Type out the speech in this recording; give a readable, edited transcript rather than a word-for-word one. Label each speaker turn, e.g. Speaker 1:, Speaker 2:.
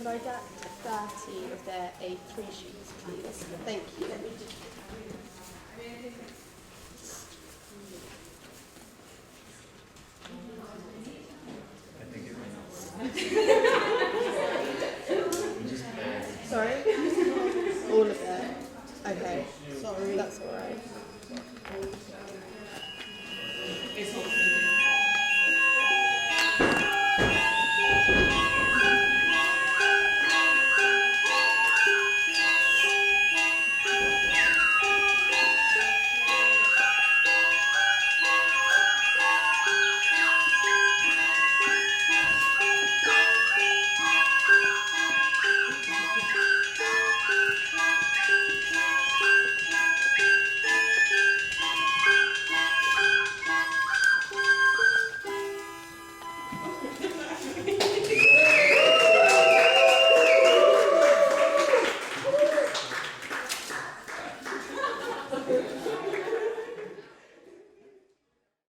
Speaker 1: Could I get 30 of their A3 sheets, please? Thank you. Sorry? All of it? Okay. Sorry. That's all right.